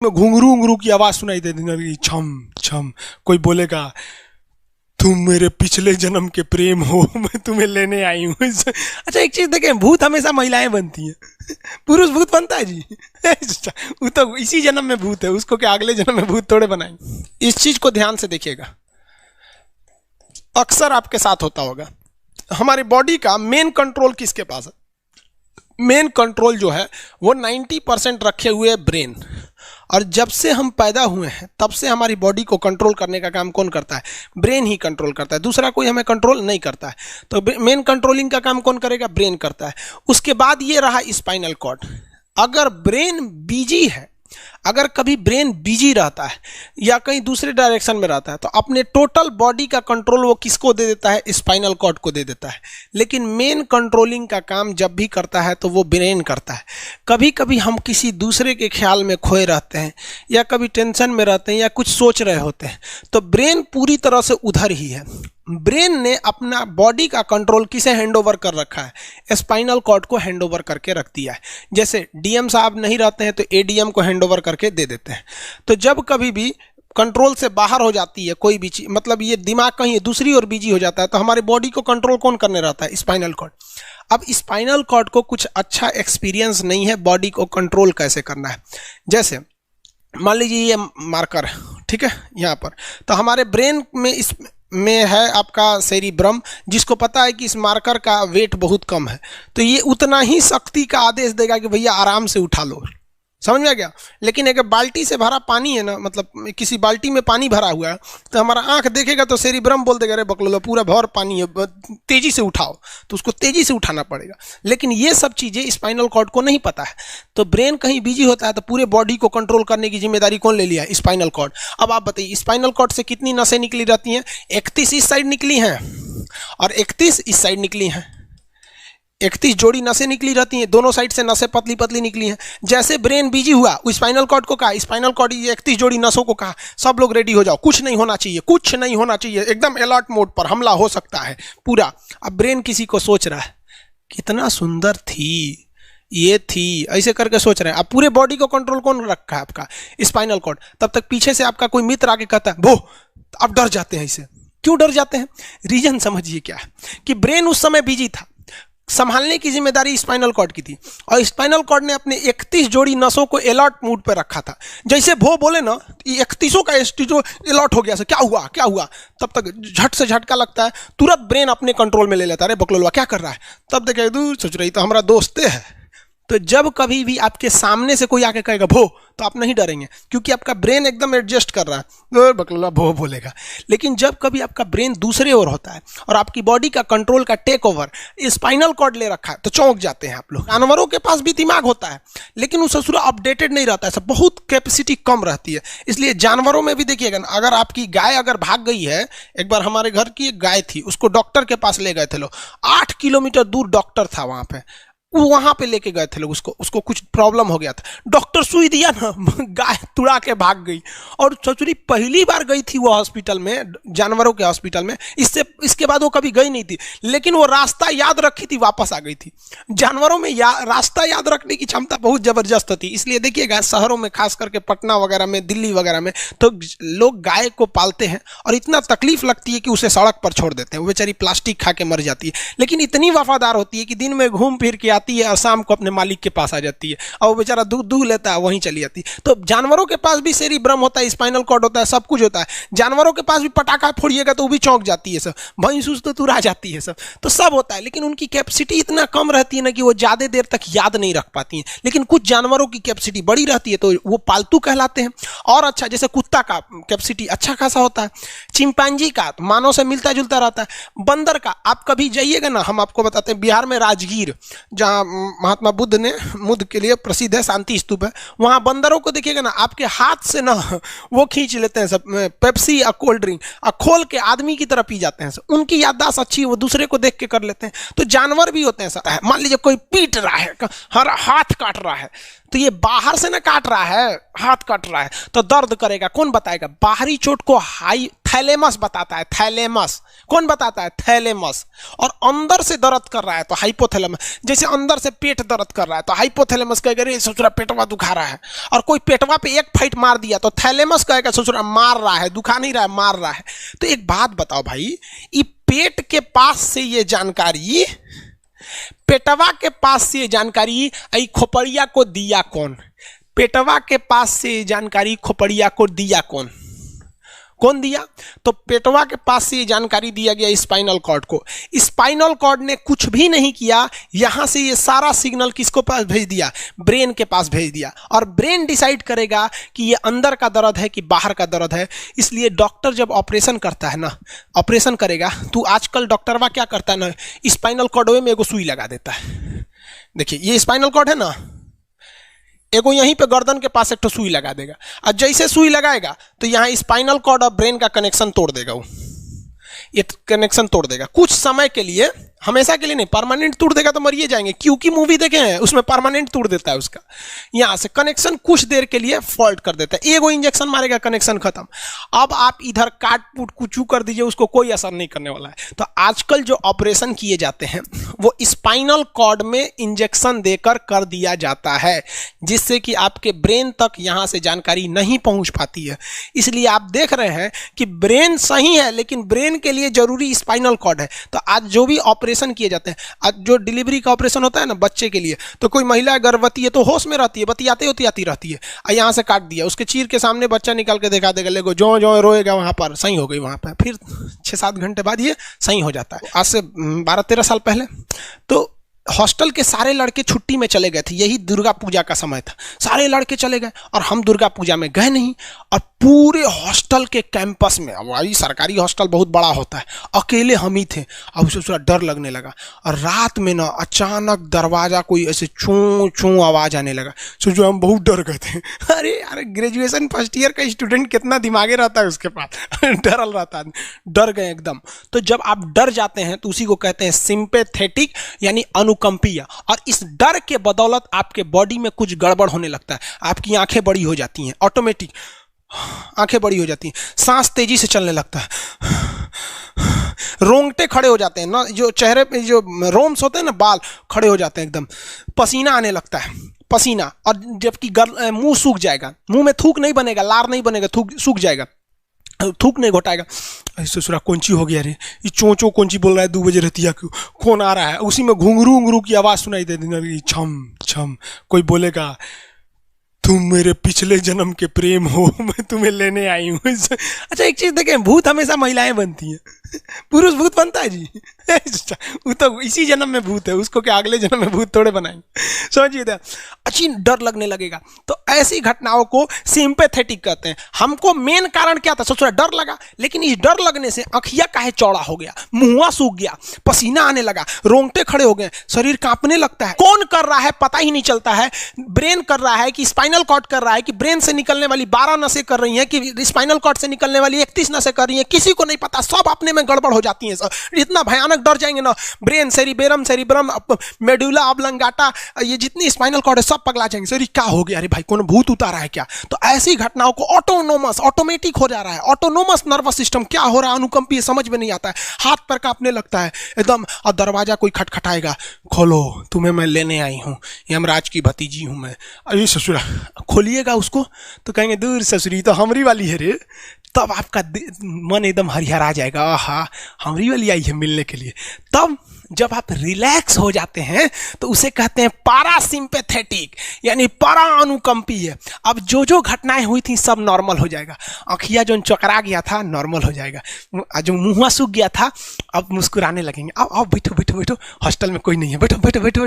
घुंघरू घुंघरू की आवाज सुनाई देती है, छम छम। कोई बोलेगा तुम मेरे पिछले जन्म के प्रेम हो, मैं तुम्हें लेने आई हूँ। अच्छा एक चीज देखें, भूत हमेशा महिलाएं बनती हैं, पुरुष भूत बनता है जी। वो तो इसी जन्म में भूत है, उसको क्या अगले जन्म में भूत थोड़े बनाएंगे। इस चीज को ध्यान से देखिएगा, अक्सर आपके साथ होता होगा। हमारी बॉडी का मेन कंट्रोल किसके पास है? मेन कंट्रोल जो है वो 90% रखे हुए ब्रेन। और जब से हम पैदा हुए हैं तब से हमारी बॉडी को कंट्रोल करने का काम कौन करता है? ब्रेन ही कंट्रोल करता है, दूसरा कोई हमें कंट्रोल नहीं करता है। तो मेन कंट्रोलिंग का काम कौन करेगा? ब्रेन करता है। उसके बाद ये रहा स्पाइनल कॉर्ड। अगर ब्रेन बिजी है, अगर कभी ब्रेन बिजी रहता है या कहीं दूसरे डायरेक्शन में रहता है, तो अपने टोटल बॉडी का कंट्रोल वो किसको दे देता है? स्पाइनल कॉर्ड को दे देता है। लेकिन मेन कंट्रोलिंग का काम जब भी करता है तो वो ब्रेन करता है। कभी कभी हम किसी दूसरे के ख्याल में खोए रहते हैं या कभी टेंशन में रहते हैं या कुछ सोच रहे होते हैं, तो ब्रेन पूरी तरह से उधर ही है। ब्रेन ने अपना बॉडी का कंट्रोल किसे हैंडओवर कर रखा है? स्पाइनल कॉर्ड को हैंडओवर करके रख दिया है। जैसे डीएम साहब नहीं रहते हैं तो एडीएम को हैंडओवर करके दे देते हैं। तो जब कभी भी कंट्रोल से बाहर हो जाती है कोई भी चीज, मतलब ये दिमाग कहीं दूसरी ओर बिजी हो जाता है, तो हमारी बॉडी को कंट्रोल कौन करने रहता है? Spinal cord. अब स्पाइनल कॉर्ड को कुछ अच्छा एक्सपीरियंस नहीं है बॉडी को कंट्रोल कैसे करना है। जैसे मान लीजिए ये मार्कर, ठीक है, यहाँ पर, तो हमारे ब्रेन में इस में है आपका सेरिब्रम, जिसको पता है कि इस मार्कर का वेट बहुत कम है, तो ये उतना ही शक्ति का आदेश देगा कि भैया आराम से उठा लो। समझ में आ गया? लेकिन अगर बाल्टी से भरा पानी है ना, मतलब किसी बाल्टी में पानी भरा हुआ है, तो हमारा आंख देखेगा तो सेरिब्रम बोल देगा अरे बकलोलो पूरा भर पानी है, तेजी से उठाओ, तो उसको तेजी से उठाना पड़ेगा। लेकिन ये सब चीजें स्पाइनल कॉर्ड को नहीं पता है। तो ब्रेन कहीं बिजी होता है तो पूरे बॉडी को कंट्रोल करने की जिम्मेदारी कौन ले लिया? Spinal cord. अब आप बताइए स्पाइनल कॉर्ड से कितनी नसें निकली रहती हैं? 31 इस साइड निकली हैं और 31 इस साइड निकली हैं। 31 जोड़ी नसें निकली रहती हैं, दोनों साइड से नसें पतली पतली निकली हैं। जैसे ब्रेन बिजी हुआ, स्पाइनल कॉर्ड को कहा, स्पाइनल कॉर्ड 31 जोड़ी नसों को कहा, सब लोग रेडी हो जाओ, कुछ नहीं होना चाहिए, कुछ नहीं होना चाहिए, एकदम अलर्ट मोड पर, हमला हो सकता है पूरा। अब ब्रेन किसी को सोच रहा है कितना सुंदर थी ये थी, ऐसे करके सोच रहे हैं। अब पूरे बॉडी को कंट्रोल कौन रखा है? आपका स्पाइनल कॉर्ड। तब तक पीछे से आपका कोई मित्र आके कहता है वो, अब डर जाते हैं। इसे क्यों डर जाते हैं? रीजन समझिए क्या है कि ब्रेन उस समय बिजी था, संभालने की जिम्मेदारी स्पाइनल कॉर्ड की थी, और स्पाइनल कॉर्ड ने अपने 31 जोड़ी नसों को अलर्ट मूड पर रखा था। जैसे भो बोले ना, 31 का जो अलर्ट हो गया, क्या हुआ क्या हुआ, तब तक झट से झटका लगता है, तुरंत ब्रेन अपने कंट्रोल में ले लेता है, अरे बकलोलवा क्या कर रहा है, तब देखे दूर सोच रही तो हमारा दोस्ते है। तो जब कभी भी आपके सामने से कोई आके कहेगा भो, तो आप नहीं डरेंगे, क्योंकि आपका ब्रेन एकदम एडजस्ट कर रहा है, बकलोला भो बोलेगा। लेकिन जब कभी आपका ब्रेन दूसरे ओर होता है और आपकी बॉडी का कंट्रोल का टेक ओवर स्पाइनल कॉर्ड ले रखा है, तो चौंक जाते हैं आप लोग। जानवरों के पास भी दिमाग होता है, लेकिन वो ससुरा अपडेटेड नहीं रहता है, सब बहुत कैपेसिटी कम रहती है। इसलिए जानवरों में भी देखिएगा ना, अगर आपकी गाय अगर भाग गई है, एक बार हमारे घर की एक गाय थी, उसको डॉक्टर के पास ले गए थे लोग, 8 किलोमीटर दूर डॉक्टर था वहां पे लेके गए थे लोग, उसको कुछ प्रॉब्लम हो गया था, डॉक्टर सुई दिया ना, गाय तुड़ा के भाग गई। और ससुरी पहली बार गई थी वो हॉस्पिटल में, जानवरों के हॉस्पिटल में, इसके बाद वो कभी गई नहीं थी, लेकिन वो रास्ता याद रखी थी, वापस आ गई थी। जानवरों में रास्ता याद रखने की क्षमता बहुत जबरदस्त होती है। इसलिए देखिएगा शहरों में, खास करके पटना वगैरह में, दिल्ली वगैरह में, तो लोग गाय को पालते हैं और इतना तकलीफ लगती है कि उसे सड़क पर छोड़ देते हैं, वो बेचारी प्लास्टिक खा के मर जाती है, लेकिन इतनी वफादार होती है कि दिन में घूम फिर के आती है और शाम को अपने मालिक के पास आ जाती है, और वो बेचारा दूध लेता है, वहीं चली जाती है। तो जानवरों के पास भी सेरिब्रम होता है, स्पाइनल कॉर्ड होता है, सब कुछ होता है। जानवरों के पास भी पटाखा फोड़िएगा तो वो भी चौंक जाती है सब, भैंस तो तुरा जाती है सब, तो सब होता है। लेकिन उनकी कैपेसिटी इतना कम रहती है ना कि वो ज्यादा देर तक याद नहीं रख पाती हैं। लेकिन कुछ जानवरों की कैपेसिटी बड़ी रहती है, तो वो पालतू कहलाते हैं। और अच्छा, जैसे कुत्ता का कैपेसिटी अच्छा खासा होता है, चिंपांजी का मानव से मिलता जुलता रहता है, बंदर का आप कभी जाइएगा ना, हम आपको बताते हैं, बिहार में राजगीर, जहाँ महात्मा बुद्ध के लिए प्रसिद्ध है, शांति स्तूप है, वहां बंदरों को देखिएगा ना, आपके हाथ से ना वो खींच लेते हैं सब, पेप्सी या कोल्ड ड्रिंक खोल के आदमी की तरह पी जाते हैं सब। उनकी याददाश्त अच्छी है, वो दूसरे को देख के कर लेते हैं। तो जानवर भी होते हैं, मान लीजिए कोई पीट रहा है, हर हाथ काट रहा है, तो ये बाहर से ना काट रहा है, हाथ कट रहा है तो दर्द करेगा। कौन बताएगा? बाहरी चोट को हाई थैलेमस बताता है, थैलेमस। कौन बताता है? थैलेमस। और अंदर से दर्द कर रहा है तो हाइपोथैलेमस। जैसे अंदर से पेट दर्द कर रहा है तो हाइपोथैलेमस कहेगा रे ससुरा पेटवा दुखा रहा है। और कोई पेटवा पे एक फाइट मार दिया तो थैलेमस कहेगा ससुरा मार रहा है, दुखा नहीं रहा है, मार रहा है। तो एक बात बताओ भाई, ये पेट के पास से ये जानकारी, पेटवा के पास से जानकारी आई खोपड़िया को दिया कौन? पेटवा के पास से जानकारी खोपड़िया को दिया कौन? कौन दिया? तो पेटवा के पास से जानकारी दिया गया स्पाइनल कॉर्ड को। स्पाइनल कॉर्ड ने कुछ भी नहीं किया, यहां से ये सारा सिग्नल किसको पास भेज दिया? ब्रेन के पास भेज दिया। और ब्रेन डिसाइड करेगा कि ये अंदर का दर्द है कि बाहर का दर्द है। इसलिए डॉक्टर जब ऑपरेशन करता है ना, ऑपरेशन करेगा तो आजकल डॉक्टरवा क्या करता है ना, स्पाइनल कॉर्ड में एगो सुई लगा देता है। देखिए ये स्पाइनल कॉर्ड है ना, एगो यहीं पे गर्दन के पास एक तो सुई लगा देगा। और जैसे सुई लगाएगा तो यहाँ स्पाइनल कॉर्ड और ब्रेन का कनेक्शन तोड़ देगा। वो ये कनेक्शन तोड़ देगा कुछ समय के लिए, हमेशा के लिए नहीं। परमानेंट तोड़ देगा तो मरिए जाएंगे, क्योंकि मूवी देखे हैं उसमें परमानेंट तोड़ देता है उसका। यहां से कनेक्शन कुछ देर के लिए फॉल्ट कर देता है, एगो इंजेक्शन मारेगा, कनेक्शन खत्म। अब आप इधर काट पुट कुचू कर दीजिए, उसको कोई असर नहीं करने वाला है। तो आजकल जो ऑपरेशन किए जाते हैं वो स्पाइनल कॉर्ड में इंजेक्शन देकर कर दिया जाता है, जिससे कि आपके ब्रेन तक यहां से जानकारी नहीं पहुंच पाती है। इसलिए आप देख रहे हैं कि ब्रेन सही है लेकिन ब्रेन के लिए जरूरी स्पाइनल कॉर्ड है। तो आज जो भी ऑपरेशन किए जाते हैं, आज जो डिलीवरी का ऑपरेशन होता है ना बच्चे के लिए, तो कोई महिला गर्भवती है तो होश में रहती है, बतियाते होती रहती है, यहाँ से काट दिया, उसके चीर के सामने बच्चा निकाल के दिखा देगा, लेगो जो जो रोएगा वहां पर सही हो गई, वहां पर फिर 6-7 घंटे बाद ये सही हो जाता है। आज से 12-13 साल पहले तो हॉस्टल के सारे लड़के छुट्टी में चले गए थे, यही दुर्गा पूजा का समय था, सारे लड़के चले गए और हम दुर्गा पूजा में गए नहीं। और पूरे हॉस्टल के कैंपस में, अब वही सरकारी हॉस्टल बहुत बड़ा होता है, अकेले हम ही थे। अब उसे थोड़ा डर लगने लगा और रात में ना अचानक दरवाजा कोई ऐसे चूं चूं आवाज आने लगा। सोचो हम बहुत डर गए थे। अरे यार ग्रेजुएशन फर्स्ट ईयर का स्टूडेंट कितना दिमागे रहता है उसके पास, डरल रहता है, डर गए एकदम। तो जब आप डर जाते हैं तो उसी को कहते हैं सिंपैथेटिक यानी अनुकंपीय। और इस डर के बदौलत आपके बॉडी में कुछ गड़बड़ होने लगता है, आपकी आंखें बड़ी हो जाती हैं, ऑटोमेटिक आंखें बड़ी हो जाती हैं, सांस तेजी से चलने लगता है, रोंगटे खड़े हो जाते हैं ना, जो चेहरे पे जो रोम्स होते हैं ना, बाल खड़े हो जाते हैं एकदम, पसीना आने लगता है, पसीना। और जबकि मुंह सूख जाएगा, मुंह में थूक नहीं बनेगा, लार नहीं बनेगा, थूक सूख जाएगा, थूक नहीं घोटाएगा। ससुरा कौनची हो गया रे, ये चोंचो कौनची बोल रहा है 2 बजे रतिया, कौन आ रहा है? उसी में घुंघरू घुंघरू की आवाज सुनाई दे देगी, छम छम। कोई बोलेगा तुम मेरे पिछले जन्म के प्रेम हो, मैं तुम्हें लेने आई हूँ। अच्छा एक चीज देखें, भूत हमेशा महिलाएं बनती हैं, पुरुष भूत बनता है जी? वो तो इसी जन्म में भूत है, उसको क्या अगले जन्म में भूत थोड़े बनाएंगे? समझिए, अच्छी डर लगने लगेगा। तो ऐसी घटनाओं को सिंपैथेटिक कहते हैं। हमको मेन कारण क्या था? सोच रहा डर लगा, लेकिन इस डर लगने से आंखिया काहे चौड़ा हो गया, मुंह सूख गया, पसीना आने लगा, रोंगटे खड़े हो गए, शरीर कांपने लगता है। कौन कर रहा है पता ही नहीं चलता है। ब्रेन कर रहा है कि स्पाइनल कॉर्ड कर रहा है कि ब्रेन से निकलने वाली 12 नसें कर रही हैं कि स्पाइनल कॉर्ड से निकलने वाली 31 नसें कर रही हैं, किसी को नहीं पता, सब अपने में गड़बड़ हो जाती हैं। इतना भयानक डर जाएंगे ना, ब्रेन, सेरिब्रम, मेडुला ऑब्लंगाटा, ये जितनी स्पाइनल कॉर्ड है सब पगला जाएंगे। सर क्या हो गया? अरे भाई कौन भूत उतारा है क्या? तो ऐसी घटनाओं को ऑटोमेटिक हो जा रहा है, ऑटोनोमस नर्वस सिस्टम क्या हो रहा है, अनुकंपीय, समझ में नहीं आता है, हाथ पर कांपने लगता है एकदम। और दरवाजा कोई खटखटाएगा, खोलो तुम्हें मैं लेने आई हूँ, यमराज की भतीजी हूँ मैं। अरे ससुरा, खोलिएगा उसको तो कहेंगे दूर ससुरी तो हमरी वाली है रे। तब आपका मन एकदम हरिहरा जाएगा, आहा हमरी वाली आई है मिलने के लिए। तब जब आप रिलैक्स हो जाते हैं तो उसे कहते हैं पारासिम्पैथेटिक यानी परा अनुकंपीय। अब जो जो घटनाएं हुई थी सब नॉर्मल हो जाएगा। आँखिया जो चकरा गया था नॉर्मल हो जाएगा, जो मुँह सूख गया था अब मुस्कुराने लगेंगे। अब बैठो बैठो बैठो, हॉस्टल में कोई नहीं है, बैठो बैठो बैठो बैठो।